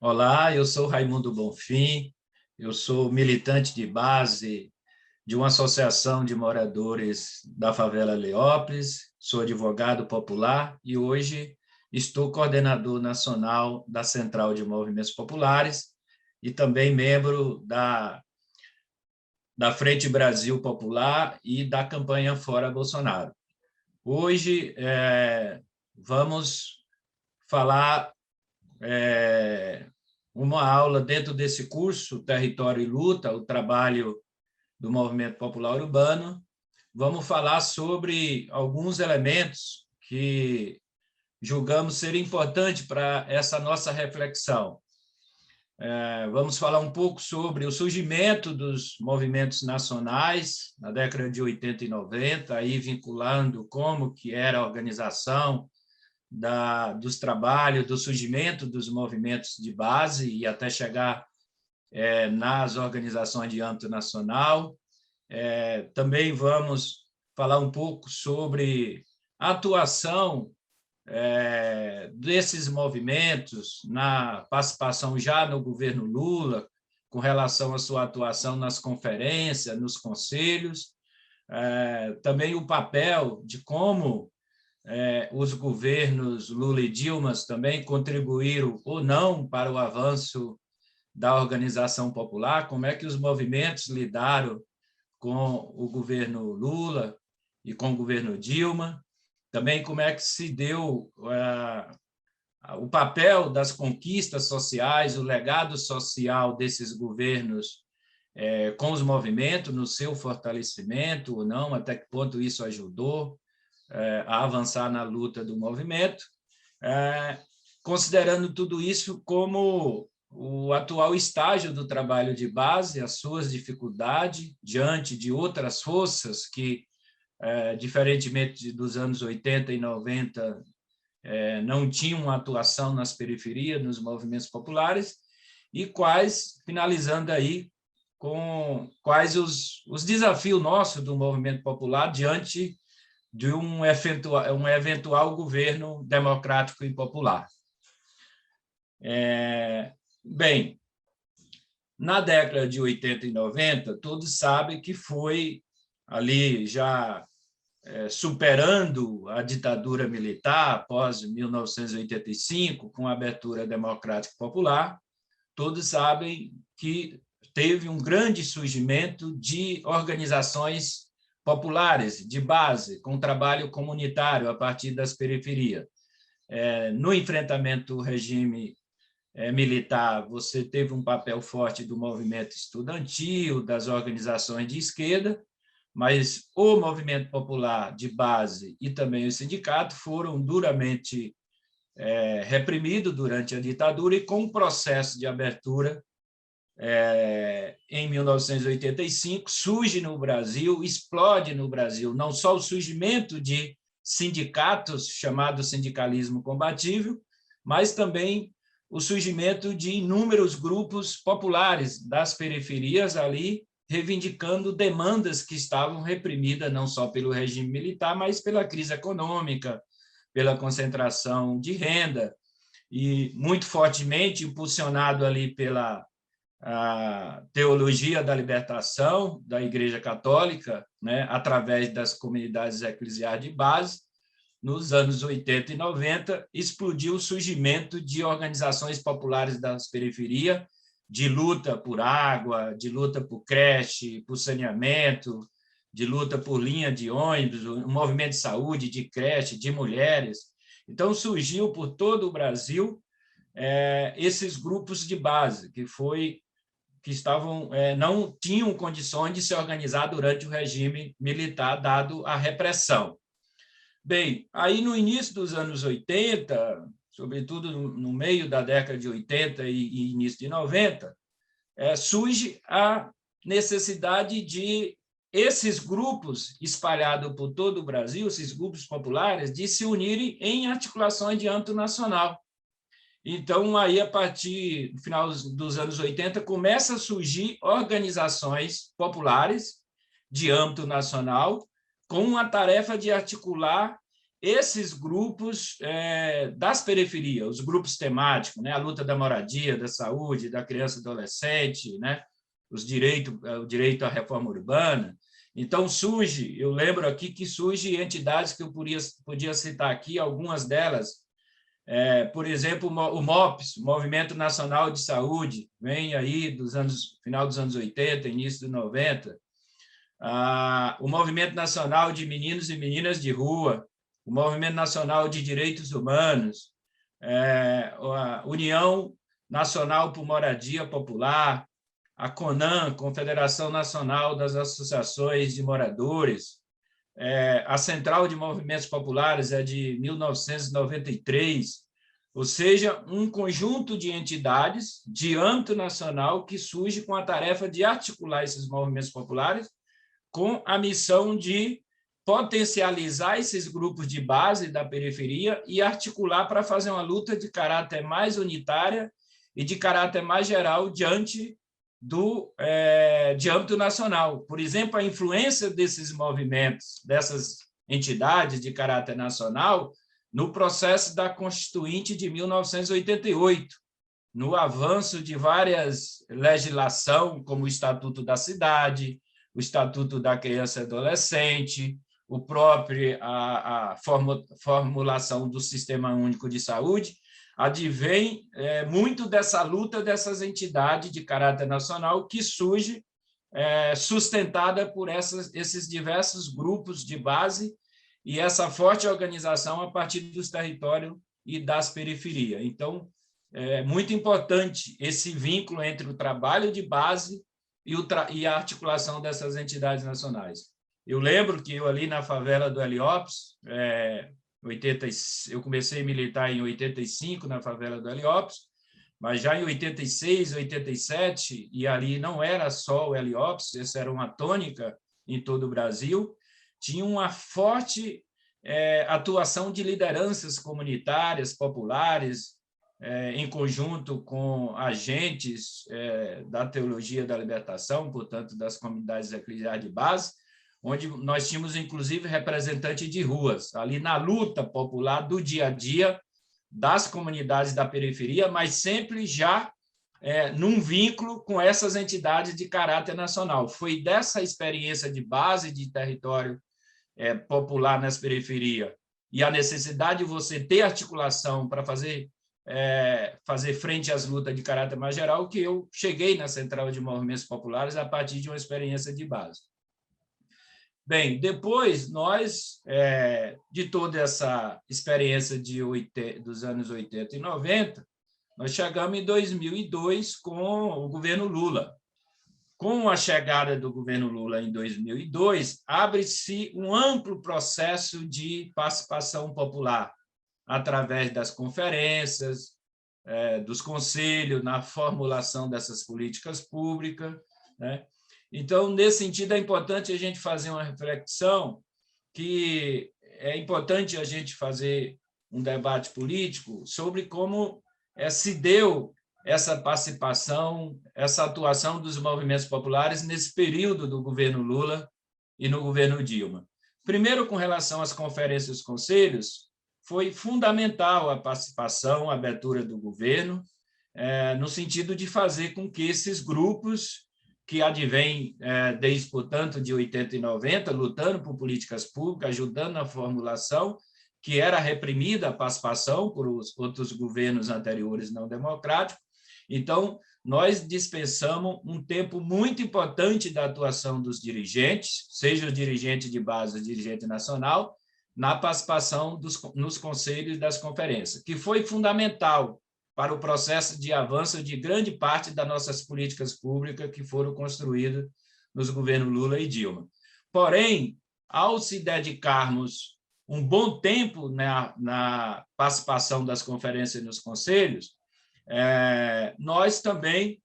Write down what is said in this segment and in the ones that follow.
Olá, eu sou Raimundo Bonfim, eu sou militante de base de uma associação de moradores da favela Leópolis, sou advogado popular e hoje estou coordenador nacional da Central de Movimentos Populares e também membro da Frente Brasil Popular e da campanha Fora Bolsonaro. Hoje vamos falar uma aula dentro desse curso, Território e Luta, o trabalho do Movimento Popular Urbano. Vamos falar sobre alguns elementos que julgamos ser importantes para essa nossa reflexão. Vamos falar um pouco sobre o surgimento dos movimentos nacionais na década de 80 e 90, aí vinculando como que era a organização dos trabalhos, do surgimento dos movimentos de base e até chegar nas organizações de âmbito nacional. Também vamos falar um pouco sobre a atuação desses movimentos na participação já no governo Lula, com relação à sua atuação nas conferências, nos conselhos, também o papel de como os governos Lula e Dilma também contribuíram ou não para o avanço da organização popular, como é que os movimentos lidaram com o governo Lula e com o governo Dilma, também como é que se deu o papel das conquistas sociais, o legado social desses governos com os movimentos, no seu fortalecimento ou não, até que ponto isso ajudou a avançar na luta do movimento, considerando tudo isso como o atual estágio do trabalho de base, as suas dificuldades diante de outras forças que, diferentemente dos anos 80 e 90, não tinham atuação nas periferias, nos movimentos populares, e finalizando aí, com quais os desafios nossos do movimento popular diante de um eventual governo democrático e popular. Bem, na década de 80 e 90, todos sabem que foi ali já superando a ditadura militar após 1985, com a abertura democrática popular, todos sabem que teve um grande surgimento de organizações populares, de base, com trabalho comunitário a partir das periferias. No enfrentamento ao regime militar, você teve um papel forte do movimento estudantil, das organizações de esquerda, mas o movimento popular de base e também o sindicato foram duramente reprimidos durante a ditadura e com o processo de abertura em 1985, surge no Brasil, explode no Brasil, não só o surgimento de sindicatos, chamado sindicalismo combatível, mas também o surgimento de inúmeros grupos populares das periferias ali, reivindicando demandas que estavam reprimidas não só pelo regime militar, mas pela crise econômica, pela concentração de renda, e muito fortemente impulsionado ali pela a teologia da libertação da Igreja Católica, né, através das comunidades eclesiais de base. Nos anos 80 e 90, explodiu o surgimento de organizações populares das periferias, de luta por água, de luta por creche, por saneamento, de luta por linha de ônibus, um movimento de saúde, de creche, de mulheres. Então, surgiu por todo o Brasil esses grupos de base, que estavam, não tinham condições de se organizar durante o regime militar, dado a repressão. Bem, aí no início dos anos 80, sobretudo no meio da década de 80 e início de 90, surge a necessidade de esses grupos espalhados por todo o Brasil, esses grupos populares, de se unirem em articulações de âmbito nacional. Então, aí, a partir do final dos anos 80, começa a surgir organizações populares de âmbito nacional com a tarefa de articular esses grupos das periferias, os grupos temáticos, né? A luta da moradia, da saúde, da criança e adolescente, né? O direito à reforma urbana. Então, surge, eu lembro aqui que surge entidades que eu podia citar aqui, algumas delas, por exemplo, o MOPS, o Movimento Nacional de Saúde, vem aí final dos anos 80, início dos 90, o Movimento Nacional de Meninos e Meninas de Rua, o Movimento Nacional de Direitos Humanos, a União Nacional por Moradia Popular, a CONAM, Confederação Nacional das Associações de Moradores, a Central de Movimentos Populares é de 1993, ou seja, um conjunto de entidades de âmbito nacional que surge com a tarefa de articular esses movimentos populares com a missão de potencializar esses grupos de base da periferia e articular para fazer uma luta de caráter mais unitária e de caráter mais geral de âmbito nacional. Por exemplo, a influência desses movimentos, dessas entidades de caráter nacional, no processo da Constituinte de 1988, no avanço de várias legislações, como o Estatuto da Cidade, o Estatuto da Criança e Adolescente, a formulação do Sistema Único de Saúde, advém muito dessa luta dessas entidades de caráter nacional que surge sustentada por esses diversos grupos de base e essa forte organização a partir dos territórios e das periferias. Então, é muito importante esse vínculo entre o trabalho de base e a articulação dessas entidades nacionais. Eu lembro que eu ali na favela do Heliópolis, eu comecei a militar em 85 na favela do Heliópolis, mas já em 86, 87, e ali não era só o Heliópolis, essa era uma tônica em todo o Brasil, tinha uma forte atuação de lideranças comunitárias, populares, em conjunto com agentes da teologia da libertação, portanto, das comunidades eclesiais de base, onde nós tínhamos, inclusive, representante de ruas, ali na luta popular do dia a dia das comunidades da periferia, mas sempre já num vínculo com essas entidades de caráter nacional. Foi dessa experiência de base de território popular nas periferias e a necessidade de você ter articulação para fazer frente às lutas de caráter mais geral que eu cheguei na Central de Movimentos Populares a partir de uma experiência de base. Bem, depois nós, de toda essa experiência dos anos 80 e 90, nós chegamos em 2002 com o governo Lula. Com a chegada do governo Lula em 2002, abre-se um amplo processo de participação popular, através das conferências, dos conselhos, na formulação dessas políticas públicas, né? Então, nesse sentido, é importante a gente fazer uma reflexão que é importante a gente fazer um debate político sobre como se deu essa participação, essa atuação dos movimentos populares nesse período do governo Lula e no governo Dilma. Primeiro, com relação às conferências e os conselhos, foi fundamental a participação, a abertura do governo, no sentido de fazer com que esses grupos que advêm desde, portanto, de 80 e 90, lutando por políticas públicas, ajudando na formulação, que era reprimida a participação por outros governos anteriores não democráticos. Então, nós dispensamos um tempo muito importante da atuação dos dirigentes, seja o dirigente de base ou dirigente nacional, na participação nos conselhos das conferências, que foi fundamental para o processo de avanço de grande parte das nossas políticas públicas que foram construídas nos governos Lula e Dilma. Porém, ao se dedicarmos um bom tempo na participação das conferências e nos conselhos, nós também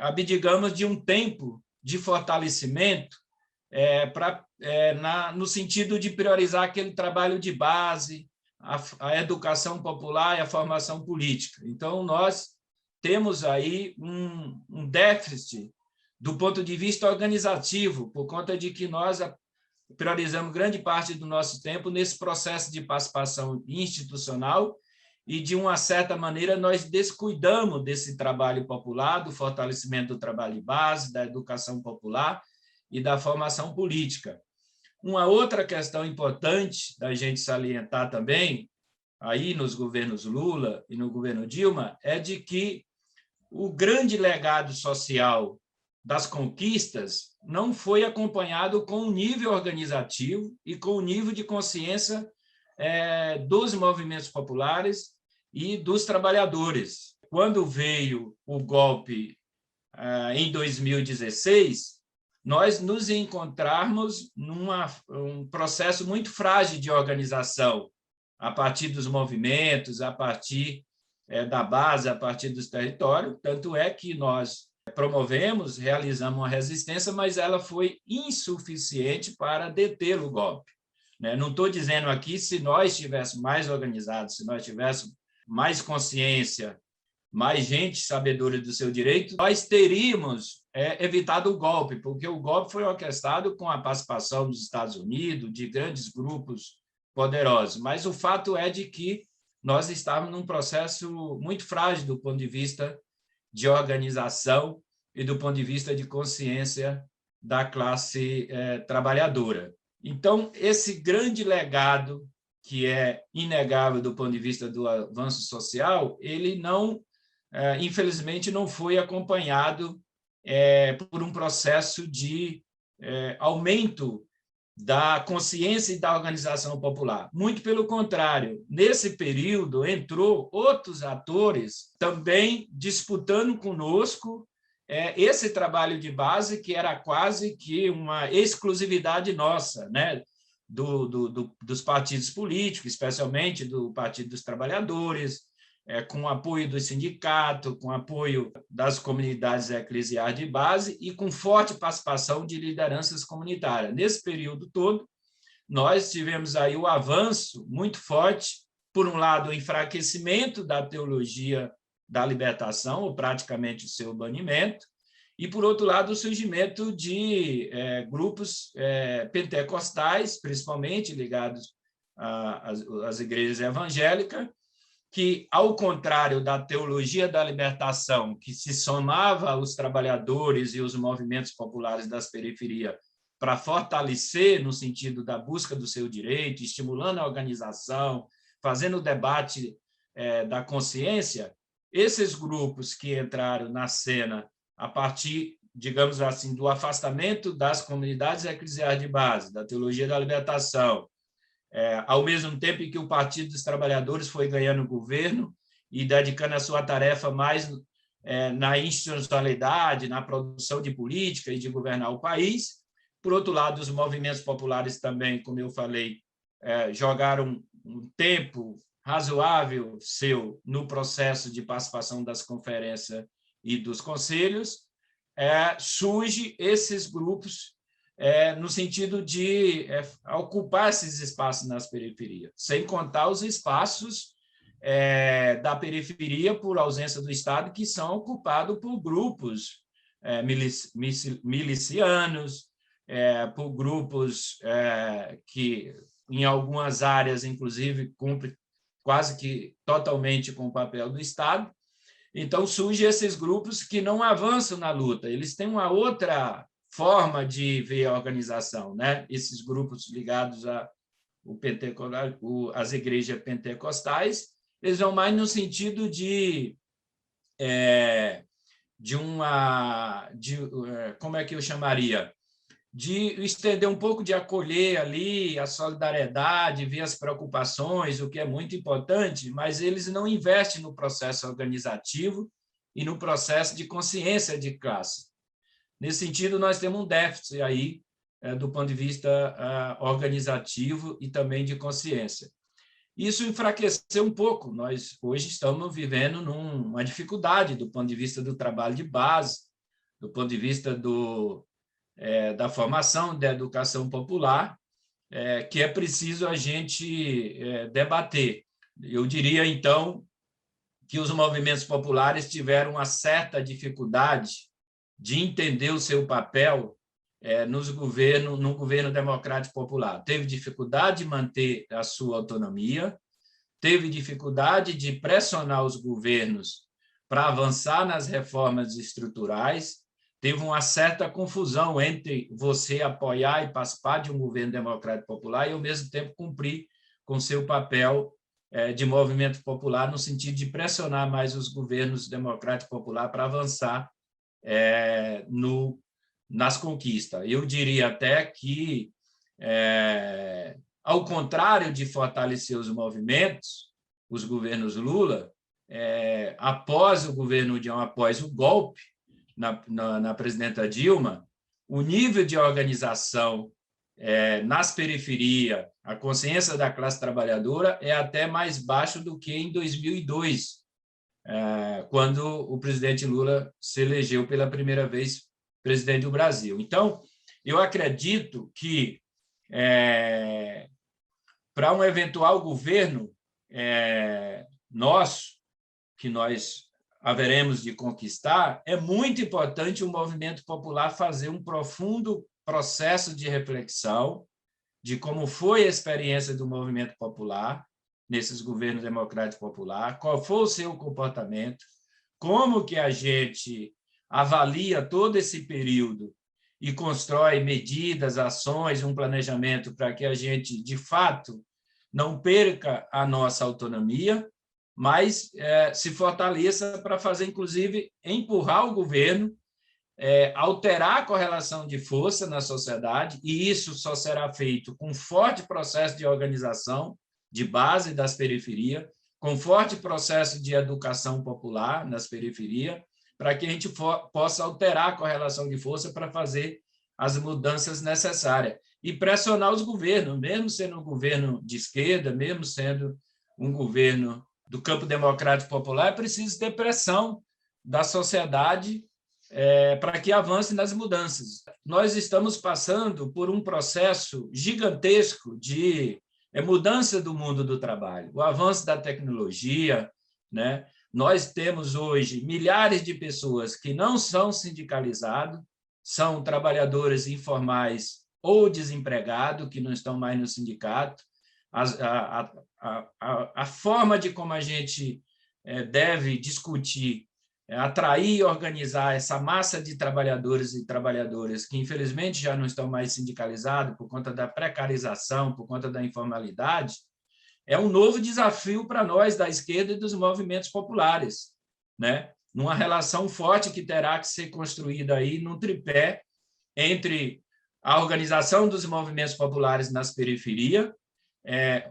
abdicamos de um tempo de fortalecimento no sentido de priorizar aquele trabalho de base, a educação popular e a formação política. Então, nós temos aí um déficit do ponto de vista organizativo, por conta de que nós priorizamos grande parte do nosso tempo nesse processo de participação institucional e, de uma certa maneira, nós descuidamos desse trabalho popular, do fortalecimento do trabalho de base, da educação popular e da formação política. Uma outra questão importante da gente salientar também, aí nos governos Lula e no governo Dilma, é de que o grande legado social das conquistas não foi acompanhado com o nível organizativo e com o nível de consciência dos movimentos populares e dos trabalhadores. Quando veio o golpe em 2016, nós nos encontramos num processo muito frágil de organização, a partir dos movimentos, a partir da base, a partir dos territórios. Tanto é que nós promovemos, realizamos uma resistência, mas ela foi insuficiente para deter o golpe. Não estou dizendo aqui, se nós estivéssemos mais organizados, se nós tivéssemos mais consciência, mais gente sabedora do seu direito, nós teríamos evitado o golpe, porque o golpe foi orquestrado com a participação dos Estados Unidos, de grandes grupos poderosos. Mas o fato é de que nós estávamos num processo muito frágil do ponto de vista de organização e do ponto de vista de consciência da classe trabalhadora. Então, esse grande legado, que é inegável do ponto de vista do avanço social, ele não, infelizmente, não foi acompanhado por um processo de aumento da consciência e da organização popular. Muito pelo contrário, nesse período entrou outros atores também disputando conosco esse trabalho de base, que era quase que uma exclusividade nossa, né? Dos partidos políticos, especialmente do Partido dos Trabalhadores, com apoio do sindicato, com apoio das comunidades eclesiais de base e com forte participação de lideranças comunitárias. Nesse período todo, nós tivemos aí o avanço muito forte, por um lado, o enfraquecimento da teologia da libertação, ou praticamente o seu banimento, e, por outro lado, o surgimento de grupos pentecostais, principalmente ligados às igrejas evangélicas, que, ao contrário da teologia da libertação, que se somava aos trabalhadores e os movimentos populares das periferias para fortalecer no sentido da busca do seu direito, estimulando a organização, fazendo o debate da consciência, esses grupos que entraram na cena a partir, digamos assim, do afastamento das comunidades eclesiais de base, da teologia da libertação, ao mesmo tempo em que o Partido dos Trabalhadores foi ganhando governo e dedicando a sua tarefa mais na institucionalidade, na produção de política e de governar o país. Por outro lado, os movimentos populares também, como eu falei, jogaram um tempo razoável seu no processo de participação das conferências e dos conselhos. Surge esses grupos no sentido de ocupar esses espaços nas periferias, sem contar os espaços da periferia por ausência do Estado, que são ocupados por grupos milicianos, por grupos que, em algumas áreas, inclusive, cumprem quase que totalmente com o papel do Estado. Então, surgem esses grupos que não avançam na luta, eles têm uma outra forma de ver a organização, né? Esses grupos ligados às igrejas pentecostais, eles vão mais no sentido como é que eu chamaria? De estender um pouco, de acolher ali a solidariedade, ver as preocupações, o que é muito importante, mas eles não investem no processo organizativo e no processo de consciência de classe. Nesse sentido, nós temos um déficit aí do ponto de vista organizativo e também de consciência. Isso enfraqueceu um pouco. Nós hoje estamos vivendo numa dificuldade do ponto de vista do trabalho de base, do ponto de vista da formação, da educação popular, que é preciso a gente debater. Eu diria, então, que os movimentos populares tiveram uma certa dificuldade de entender o seu papel no governo democrático popular. Teve dificuldade de manter a sua autonomia, teve dificuldade de pressionar os governos para avançar nas reformas estruturais, teve uma certa confusão entre você apoiar e participar de um governo democrático popular e, ao mesmo tempo, cumprir com seu papel de movimento popular, no sentido de pressionar mais os governos democráticos populares para avançar nas conquistas. Eu diria até que, ao contrário de fortalecer os movimentos, os governos Lula, após o governo Dilma, após o golpe na presidenta Dilma, o nível de organização nas periferias, a consciência da classe trabalhadora é até mais baixo do que em 2002, quando o presidente Lula se elegeu pela primeira vez presidente do Brasil. Então, eu acredito que, para um eventual governo nosso, que nós haveremos de conquistar, é muito importante o movimento popular fazer um profundo processo de reflexão de como foi a experiência do movimento popular nesses governos democráticos populares, qual foi o seu comportamento, como que a gente avalia todo esse período e constrói medidas, ações, um planejamento para que a gente, de fato, não perca a nossa autonomia, mas se fortaleça para fazer, inclusive, empurrar o governo, alterar a correlação de força na sociedade, e isso só será feito com forte processo de organização de base das periferias, com forte processo de educação popular nas periferias, para que a gente possa alterar a correlação de força para fazer as mudanças necessárias e pressionar os governos, mesmo sendo um governo de esquerda, mesmo sendo um governo do campo democrático popular, é preciso ter pressão da sociedade para que avance nas mudanças. Nós estamos passando por um processo gigantesco de mudança do mundo do trabalho, o avanço da tecnologia, né? Nós temos hoje milhares de pessoas que não são sindicalizados, são trabalhadores informais ou desempregados, que não estão mais no sindicato. A forma de como a gente deve discutir, atrair e organizar essa massa de trabalhadores e trabalhadoras que, infelizmente, já não estão mais sindicalizados por conta da precarização, por conta da informalidade, é um novo desafio para nós da esquerda e dos movimentos populares, né? Numa relação forte que terá que ser construída aí num tripé entre a organização dos movimentos populares nas periferias,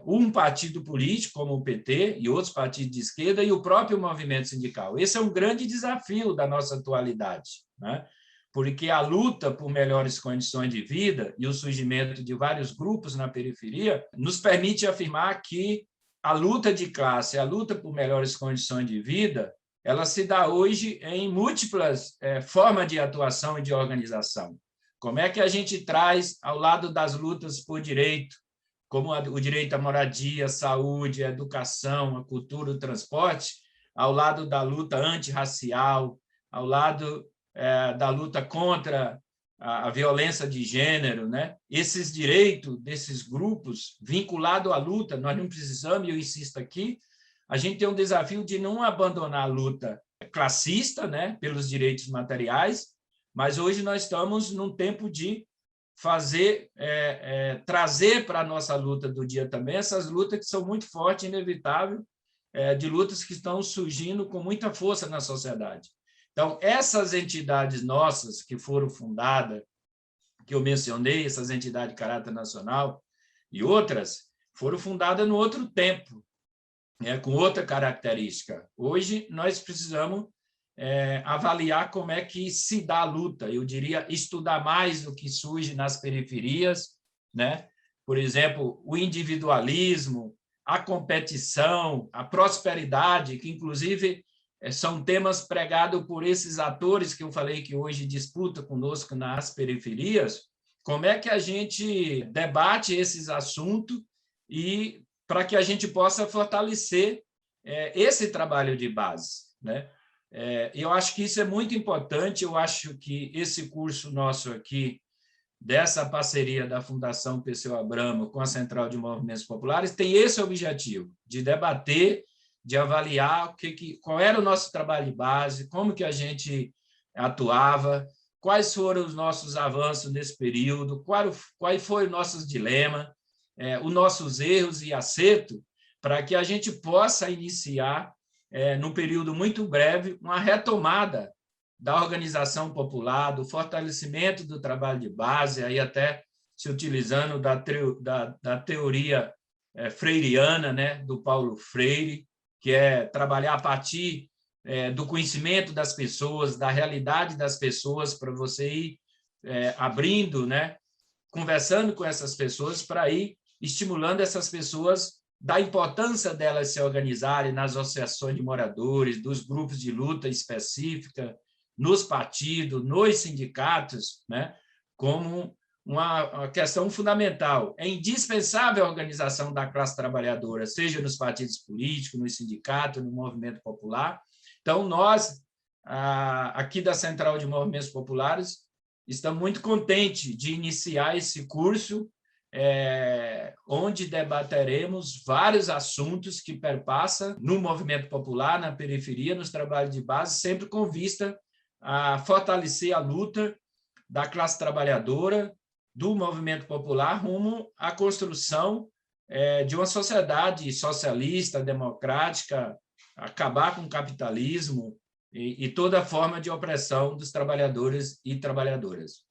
um partido político como o PT e outros partidos de esquerda e o próprio movimento sindical. Esse é um grande desafio da nossa atualidade, né? Porque a luta por melhores condições de vida e o surgimento de vários grupos na periferia nos permite afirmar que a luta de classe, a luta por melhores condições de vida, ela se dá hoje em múltiplas formas de atuação e de organização. Como é que a gente traz, ao lado das lutas por direito, como o direito à moradia, à saúde, à educação, à cultura, ao transporte, ao lado da luta antirracial, ao lado da luta contra a violência de gênero, né? Esses direitos desses grupos vinculados à luta, nós não precisamos, e eu insisto aqui, a gente tem um desafio de não abandonar a luta classista, né, pelos direitos materiais, mas hoje nós estamos num tempo de trazer para a nossa luta do dia também essas lutas que são muito fortes, inevitáveis, de lutas que estão surgindo com muita força na sociedade. Então, essas entidades nossas que foram fundadas, que eu mencionei, essas entidades de caráter nacional e outras, foram fundadas no outro tempo, com outra característica. Hoje, nós precisamos avaliar como é que se dá a luta, eu diria estudar mais o que surge nas periferias, né? Por exemplo, o individualismo, a competição, a prosperidade, que inclusive são temas pregados por esses atores que eu falei que hoje disputam conosco nas periferias. Como é que a gente debate esses assuntos e para que a gente possa fortalecer esse trabalho de base, né? Eu acho que isso é muito importante, eu acho que esse curso nosso aqui dessa parceria da Fundação Perseu Abramo com a Central de Movimentos Populares tem esse objetivo, de debater, de avaliar qual era o nosso trabalho de base, como que a gente atuava, quais foram os nossos avanços nesse período, quais foram os nossos dilemas, os nossos erros e acertos, para que a gente possa iniciar, num período muito breve, uma retomada da organização popular, do fortalecimento do trabalho de base, aí até se utilizando da teoria freiriana, né, do Paulo Freire, que é trabalhar a partir do conhecimento das pessoas, da realidade das pessoas, para você ir abrindo, né, conversando com essas pessoas, para ir estimulando essas pessoas da importância delas se organizarem nas associações de moradores, dos grupos de luta específica, nos partidos, nos sindicatos, né, como uma questão fundamental. É indispensável a organização da classe trabalhadora, seja nos partidos políticos, nos sindicatos, no movimento popular. Então, nós, aqui da Central de Movimentos Populares, estamos muito contentes de iniciar esse curso, onde debateremos vários assuntos que perpassam no movimento popular, na periferia, nos trabalhos de base, sempre com vista a fortalecer a luta da classe trabalhadora, do movimento popular, rumo à construção de uma sociedade socialista, democrática, acabar com o capitalismo e toda forma de opressão dos trabalhadores e trabalhadoras.